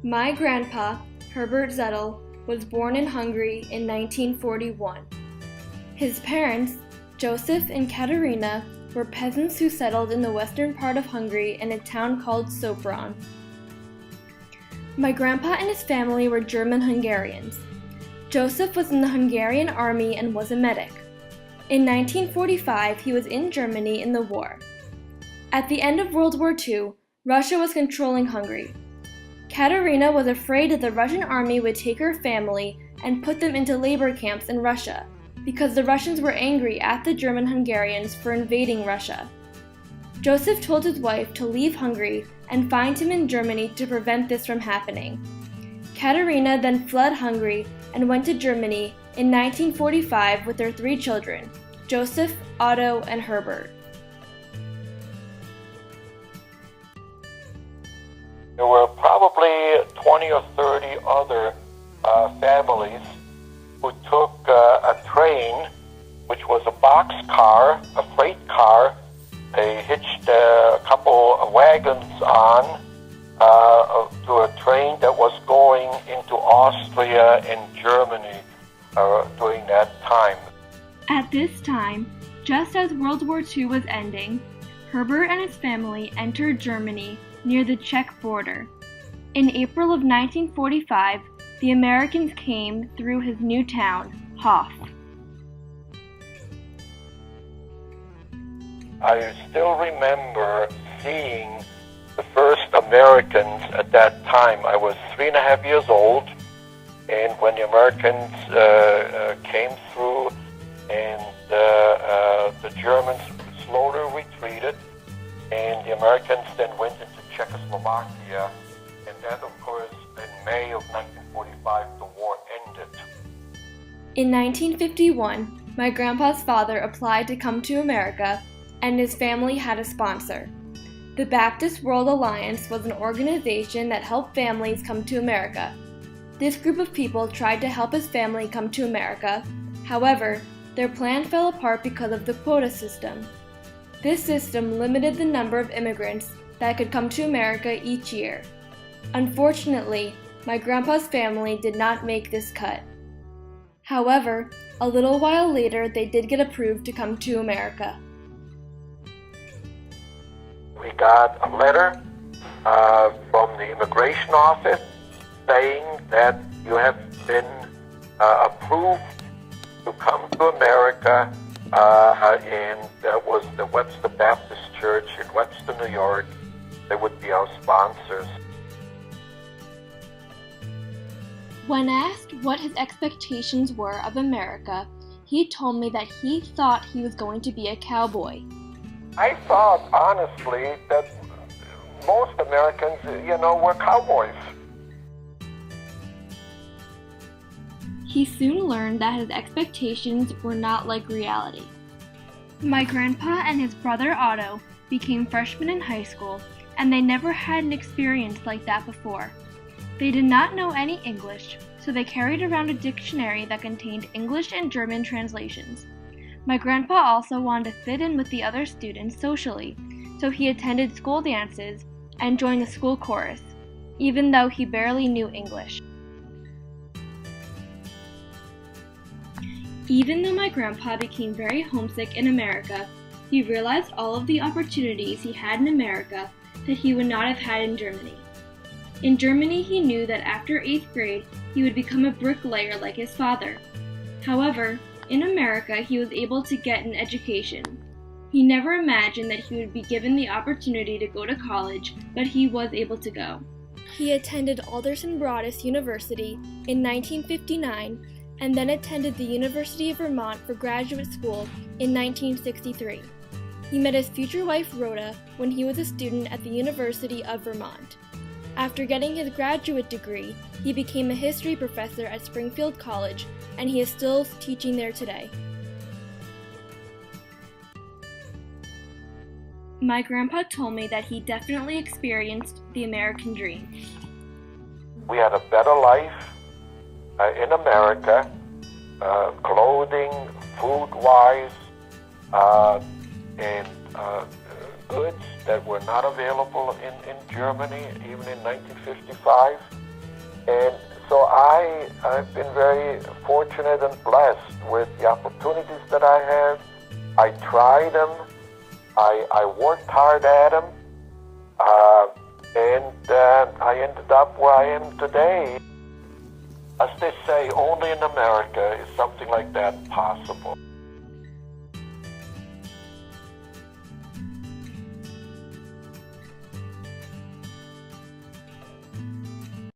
My grandpa, Herbert Zettel, was born in Hungary in 1941. His parents, Joseph and Katerina, were peasants who settled in the western part of Hungary in a town called Sopron. My grandpa and his family were German-Hungarians. Joseph was in the Hungarian army and was a medic. In 1945, he was in Germany in the war. At the end of World War II, Russia was controlling Hungary. Katerina was afraid that the Russian army would take her family and put them into labor camps in Russia, because the Russians were angry at the German-Hungarians for invading Russia. Joseph told his wife to leave Hungary and find him in Germany to prevent this from happening. Katerina then fled Hungary and went to Germany in 1945 with their 3 children, Joseph, Otto, and Herbert. There were probably 20 or 30 other families who took a train, which was a box car, a freight car. They hitched a couple of wagons on to a train that was going into Austria and Germany during that time. At this time, just as World War II was ending, Herbert and his family entered Germany near the Czech border. In April of 1945, the Americans came through his new town, Hof. I still remember seeing the first Americans at that time. I was 3.5 years old, and when the Americans came through and the Germans slowly retreated, and the Americans then went into Czechoslovakia, and then, of course, in May of 1945, the war ended. In 1951, my grandpa's father applied to come to America, and his family had a sponsor. The Baptist World Alliance was an organization that helped families come to America. This group of people tried to help his family come to America. However, their plan fell apart because of the quota system. This system limited the number of immigrants that could come to America each year. Unfortunately, my grandpa's family did not make this cut. However, a little while later, they did get approved to come to America. We got a letter from the immigration office saying that you have been approved to come to America, and that was the Webster Baptist Church in Webster, New York. They would be our sponsors. When asked what his expectations were of America, he told me that he thought he was going to be a cowboy. I thought, honestly, that most Americans, were cowboys. He soon learned that his expectations were not like reality. My grandpa and his brother Otto became freshmen in high school, and they never had an experience like that before. They did not know any English, so they carried around a dictionary that contained English and German translations. My grandpa also wanted to fit in with the other students socially, so he attended school dances and joined the school chorus, even though he barely knew English. Even though my grandpa became very homesick in America, he realized all of the opportunities he had in America that he would not have had in Germany. In Germany, he knew that after 8th grade, he would become a bricklayer like his father. However, in America, he was able to get an education. He never imagined that he would be given the opportunity to go to college, but he was able to go. He attended Alderson Broaddus University in 1959 and then attended the University of Vermont for graduate school in 1963. He met his future wife Rhoda when he was a student at the University of Vermont. After getting his graduate degree, he became a history professor at Springfield College, and he is still teaching there today. My grandpa told me that he definitely experienced the American dream. We had a better life in America, clothing, food-wise, and goods that were not available in Germany, even in 1955. And so I've been very fortunate and blessed with the opportunities that I have. I tried them. I worked hard at them. And I ended up where I am today. As they say, only in America is something like that possible.